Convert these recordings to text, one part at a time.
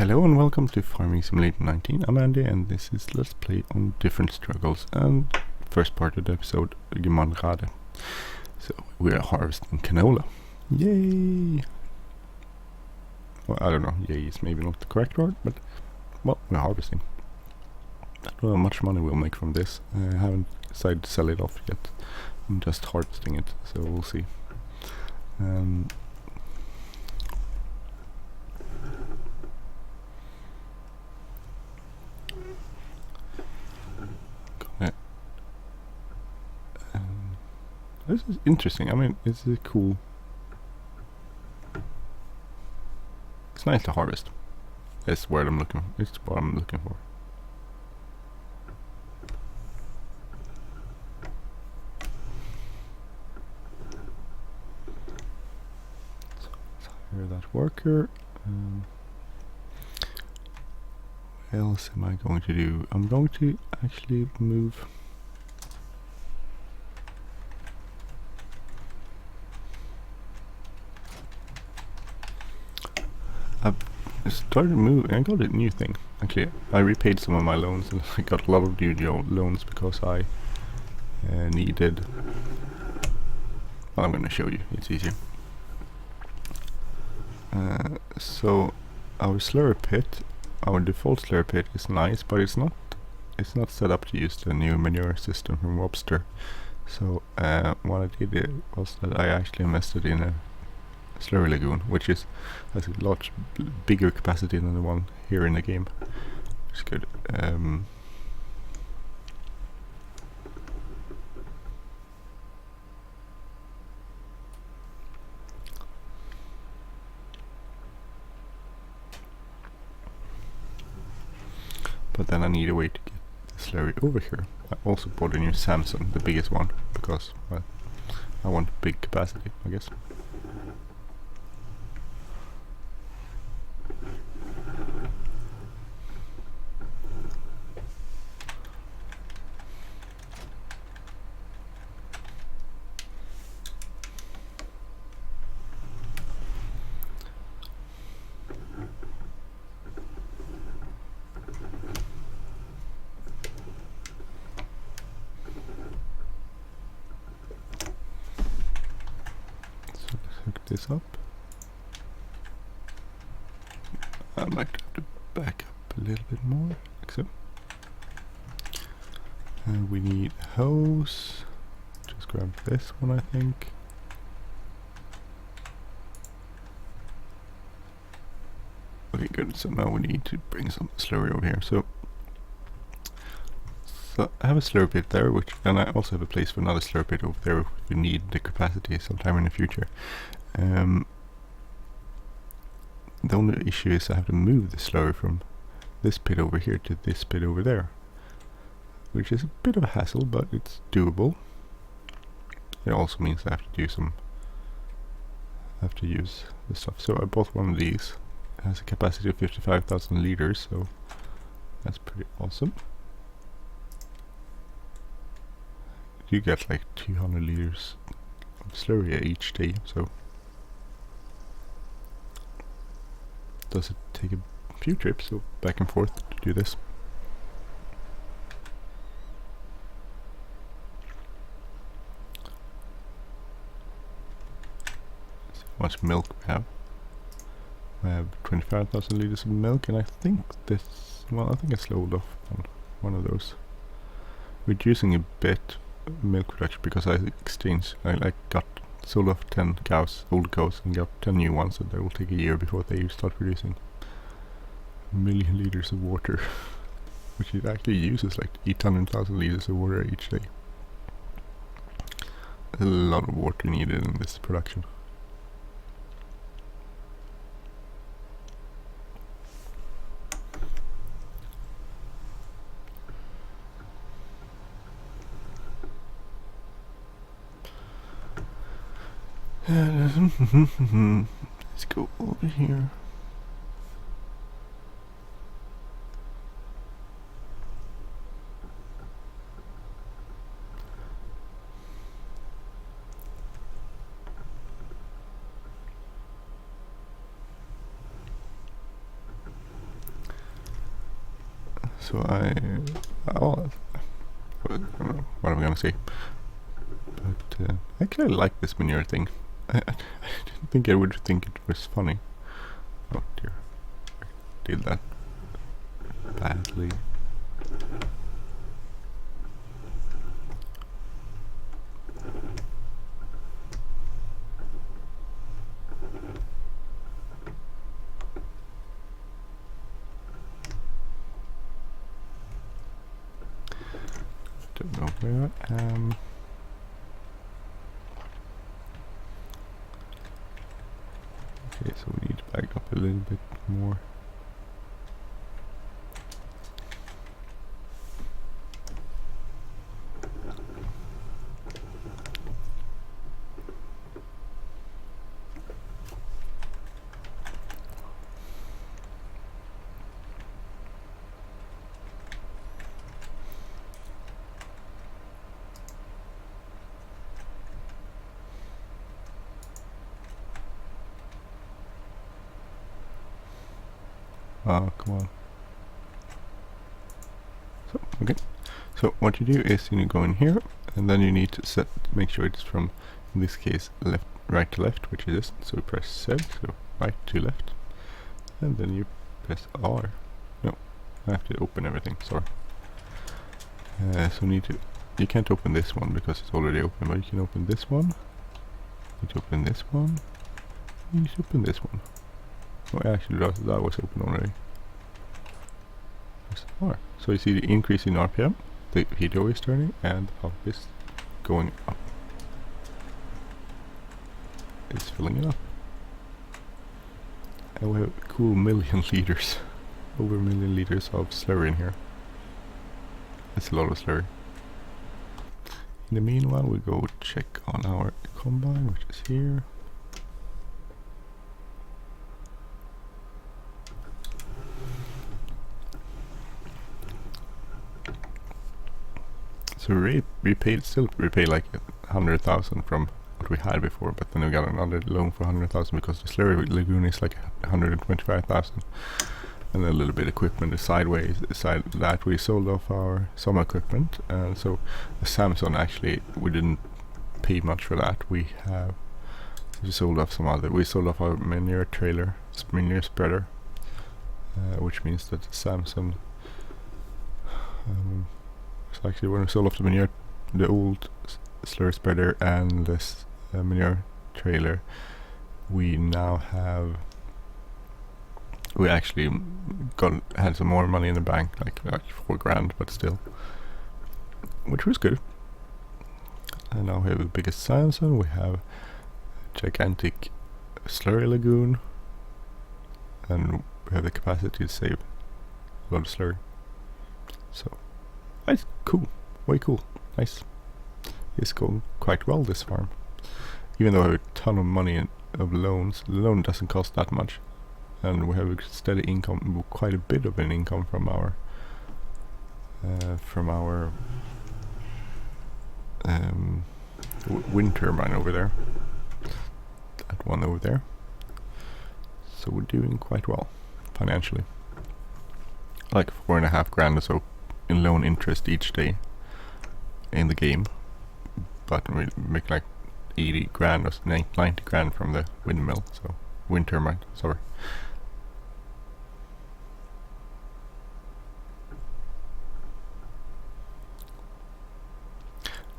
Hello and welcome to Farming Simulator 19. I'm Andy and this is Let's Play on Different Struggles and first part of the episode, Gemeinde Rade. So we are harvesting canola. Yay! Well, I don't know, yay is maybe not the correct word, but well, we're harvesting. I don't know how much money we'll make from this. I haven't decided to sell it off yet. I'm just harvesting it, so we'll see. This is interesting. I mean, this is cool. It's nice to harvest. That's what I'm looking for. It's what I'm looking for. So let's hire that worker. What else am I going to do? I'm going to actually move. I started moving. I got a new thing. Actually, I repaid some of my loans and I got a lot of new loans because I needed. Well, I'm going to show you. It's easier. So our slurry pit, our default slurry pit is nice, but it's not set up to use the new manure system from Webster. So what I did was that I actually invested in a slurry lagoon, which has a lot bigger capacity than the one here in the game. It's good. But then I need a way to get the slurry over here. I also bought a new Samsung, the biggest one, because well, I want big capacity, I guess. Hook this up. I might have to back up a little bit more, like so. And we need a hose. Just grab this one, I think. Okay, good. So now we need to bring some slurry over here. So I have a slurry pit there, and I also have a place for another slurry pit over there if we need the capacity sometime in the future. The only issue is I have to move the slurry from this pit over here to this pit over there, which is a bit of a hassle, but it's doable. It also means I have to use the stuff. So I bought one of these. It has a capacity of 55,000 liters, so that's pretty awesome. You get like 200 liters of slurry each day, so does it take a few trips, so back and forth to do this. Let's see how much milk we have. I have 25,000 liters of milk, and I think this, well, I think I slowed off on one of those. Reducing a bit milk production because I sold off 10 cows, old cows, and got 10 new ones, so that will take a year before they start producing a million liters of water, which it actually uses like 800,000 liters of water each day. A lot of water needed in this production. Let's go over here. So oh, I don't know what am I gonna say, but I actually like this manure thing. I didn't think I would think it was funny. Oh dear, I did that badly. Don't know where I am. Okay, so we need to back up a little bit more. Oh, come on. So, okay. So what you do is you go in here, and then you need to make sure it's from, in this case, right to left, which is this. So you press Z, so right to left, and then you press R. No, I have to open everything. Sorry. So you can't open this one because it's already open, but you can open this one. You need to open this one. You need to open this one. Oh, actually, that was open already. Press R. So you see the increase in RPM, the video is turning, and the pump is going up. It's filling it up. And we have a cool 1,000,000 liters. Over 1,000,000 liters of slurry in here. That's a lot of slurry. In the meanwhile, we go check on our combine, which is here. So we still repay like 100,000 from what we had before, but then we got another loan for 100,000 because the slurry lagoon is like 125,000, and a little bit of equipment sideways. Aside that, we sold off some equipment, and so the Samsung actually we didn't pay much for that. We sold off we sold off our manure trailer, manure spreader, which means that Samsung. So actually, when we sold off the manure, the old slurry spreader and this manure trailer, we now have. We actually had some more money in the bank, like 4 grand, but still, which was good. And now we have the biggest Samsung. We have a gigantic slurry lagoon, and we have the capacity to save a lot of slurry. So. It's cool, way cool, nice. It's going quite well, this farm. Even though I have a ton of money of loans, the loan doesn't cost that much. And we have a steady income, quite a bit of an income from our wind turbine over there. That one over there. So we're doing quite well, financially. Like 4.5 grand or so in loan interest each day in the game, but we make like 80 grand or 90 grand from the windmill, so wind turbine, sorry.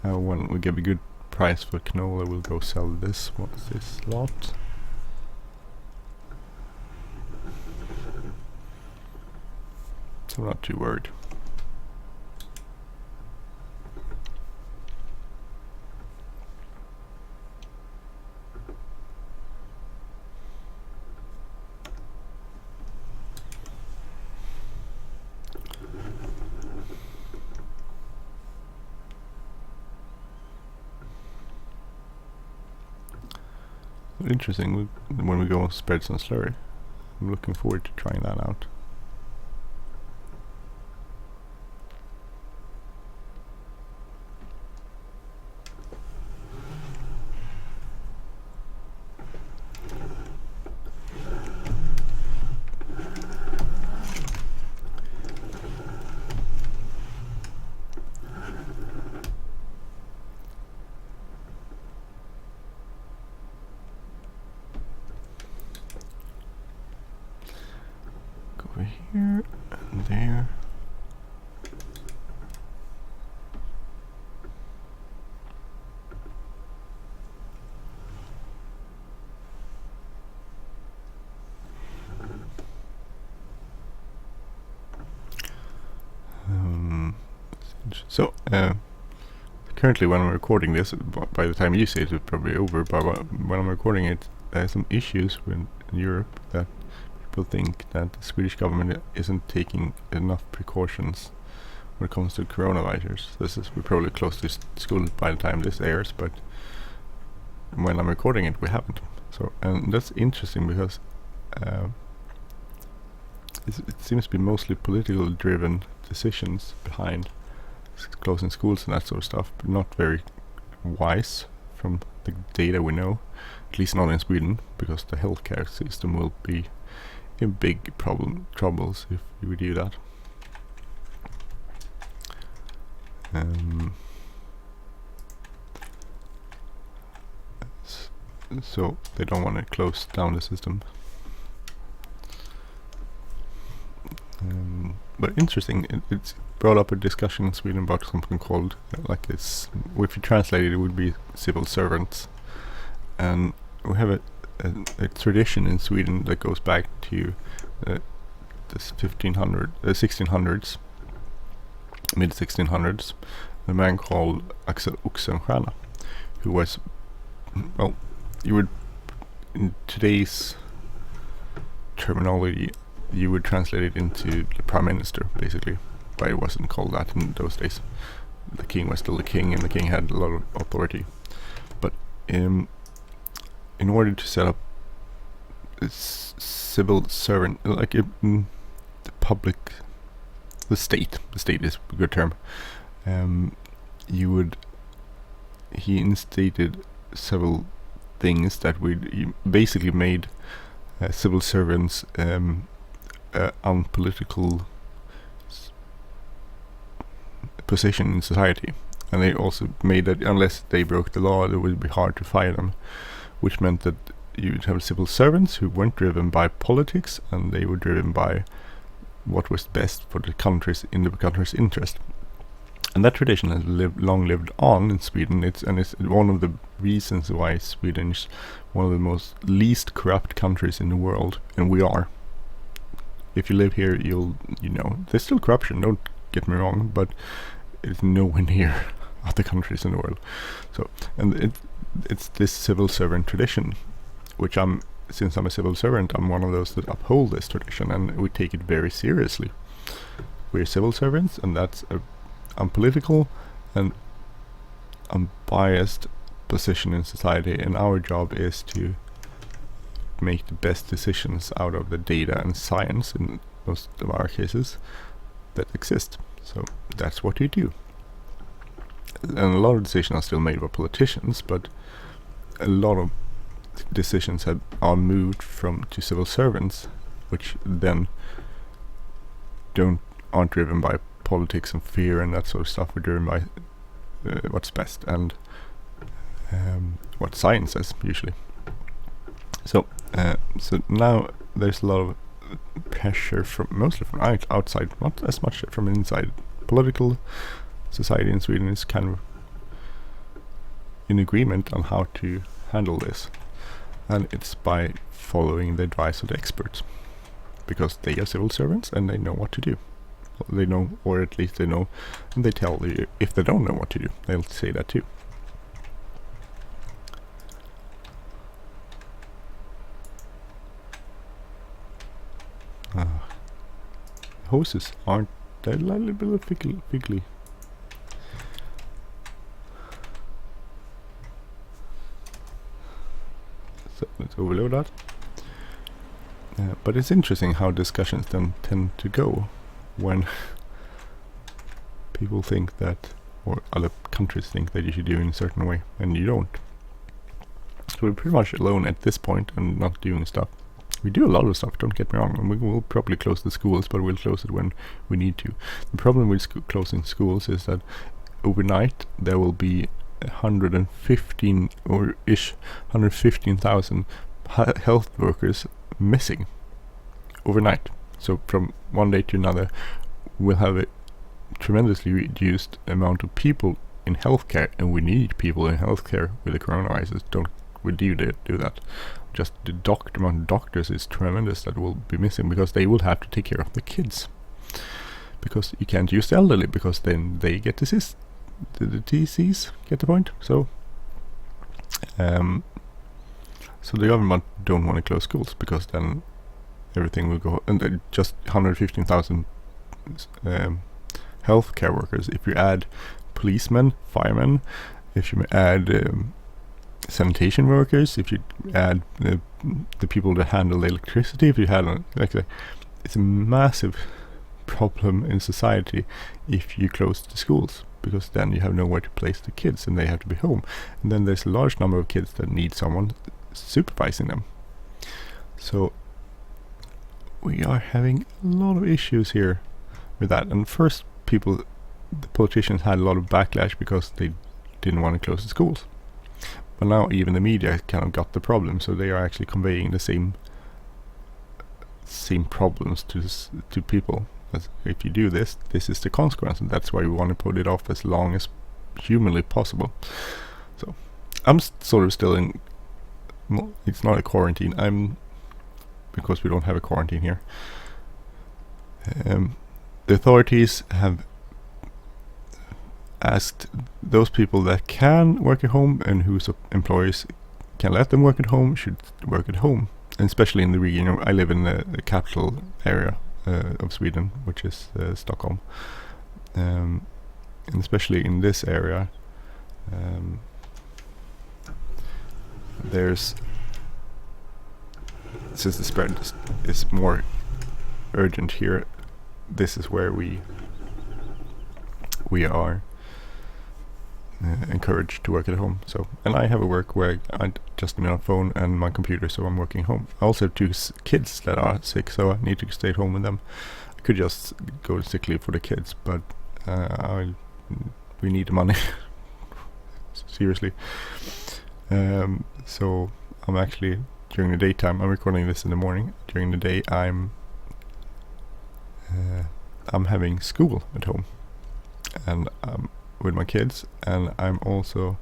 When we get a good price for canola, we'll go sell this lot. So I'm not too worried. Interesting, when we go on spreads and slurry. I'm looking forward to trying that out. here and there. So, currently when I'm recording this, by the time you see it, it's probably over, but when I'm recording it, there are some issues in Europe that people think that the Swedish government isn't taking enough precautions when it comes to coronavirus. We're probably close to school by the time this airs, but when I'm recording it, we haven't. So, and that's interesting because it seems to be mostly political driven decisions behind closing schools and that sort of stuff, but not very wise from the data we know, at least not in Sweden, because the healthcare system will be in big troubles if we do that. So they don't want to close down the system. But interesting, it's brought up a discussion in Sweden about something called, if you translate it would be civil servants. And we have a tradition in Sweden that goes back to the 1600s, mid 1600s, a man called Axel Oxenstierna, who was, well, you would, in today's terminology, you would translate it into the prime minister, basically, but it wasn't called that in those days. The king was still the king, and the king had a lot of authority. But in order to set up a civil servant, the state is a good term, he instated several things that basically made civil servants unpolitical position in society, and they also made that unless they broke the law, it would be hard to fire them, which meant that you'd have civil servants who weren't driven by politics, and they were driven by what was best for the country's interest. And that tradition has long lived on in Sweden. It's one of the reasons why Sweden is one of the most least corrupt countries in the world, and we are. If you live here, you know there's still corruption. Don't get me wrong, but it's nowhere near other countries in the world. So, and it's this civil servant tradition, which since I'm a civil servant, I'm one of those that uphold this tradition, and we take it very seriously. We're civil servants, and that's a unpolitical and unbiased position in society, and our job is to make the best decisions out of the data and science in most of our cases that exist. So that's what you do. And a lot of decisions are still made by politicians, but a lot of decisions are moved to civil servants, which then aren't driven by politics and fear and that sort of stuff. We're driven by what's best and what science says usually. So now there's a lot of pressure mostly from outside, not as much from inside. Political society in Sweden is kind of in agreement on how to handle this, and it's by following the advice of the experts, because they are civil servants and they know what to do. They know, or at least they know, and they tell you if they don't know what to do. They'll say that too. Hoses aren't a little bit figgly. So let's overload that. But it's interesting how discussions then tend to go when people think that, or other countries think that you should do it in a certain way, and you don't. So we're pretty much alone at this point and not doing stuff. We do a lot of stuff, don't get me wrong, and we will probably close the schools, but we'll close it when we need to. The problem with closing schools is that overnight there will be 115,000 health workers missing overnight. So from one day to another we'll have a tremendously reduced amount of people in healthcare, and we need people in healthcare with the coronavirus. Don't we do that? Just the amount of doctors is tremendous that will be missing, because they will have to take care of the kids, because you can't use the elderly, because then they get the TCs. Get the point? So so the government don't want to close schools, because then everything will go, and just 115,000 healthcare workers. If you add policemen, firemen, if you add sanitation workers, if you add the people that handle the electricity, if you had it's a massive problem in society if you close the schools, because then you have nowhere to place the kids and they have to be home, and then there's a large number of kids that need someone supervising them. So we are having a lot of issues here with that. And first, the politicians had a lot of backlash because they didn't want to close the schools, but now even the media kind of got the problem, so they are actually conveying the same problems to people. As if you do this is the consequence, and that's why we want to put it off as long as humanly possible. So I'm sort of still in, well, it's not a quarantine, because we don't have a quarantine here. The authorities have asked those people that can work at home and whose employers can let them work at home should work at home, and especially in the region. I live in the capital area of Sweden, which is Stockholm, and especially in this area there's, since the spread is more urgent here, this is where we are encouraged to work at home. So, and I have a work where I just need my phone and my computer, so I'm working home. I also have two kids that are sick, so I need to stay at home with them. I could just go to sick leave for the kids, but we need the money. Seriously. So I'm actually, during the daytime, I'm recording this in the morning. During the day, I'm having school at home, and with my kids, and I'm also,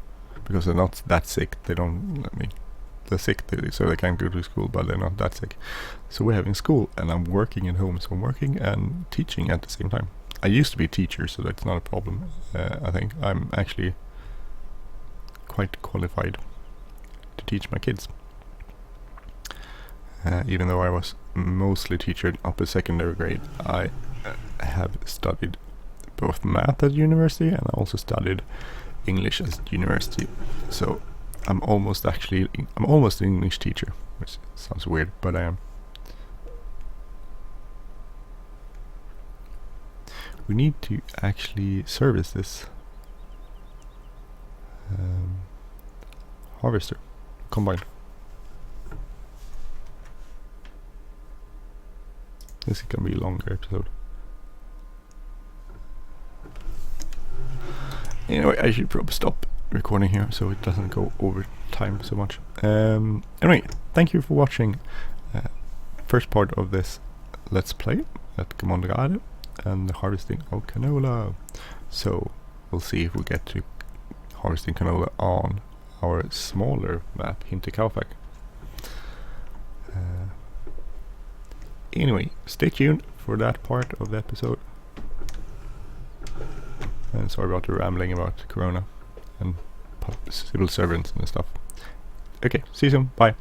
because they're not that sick, they don't let me, they're sick, so they can't go to school, but they're not that sick, so we're having school, and I'm working at home, so I'm working and teaching at the same time. I used to be a teacher, so that's not a problem. I think I'm actually quite qualified to teach my kids, even though I was mostly teacher in upper secondary grade. I have studied both math at university, and I also studied English at university, so I'm almost an English teacher, which sounds weird, but I am. We need to actually service this harvester combine. This is gonna be a longer episode. Anyway, I should probably stop recording here so it doesn't go over time so much. Anyway, thank you for watching first part of this Let's Play at Gemeinde Rade and the harvesting of canola. So we'll see if we get to harvesting canola on our smaller map, Hinterkaifek. Anyway, stay tuned for that part of the episode. And sorry about the rambling about Corona and civil servants and stuff. Okay, see you soon. Bye.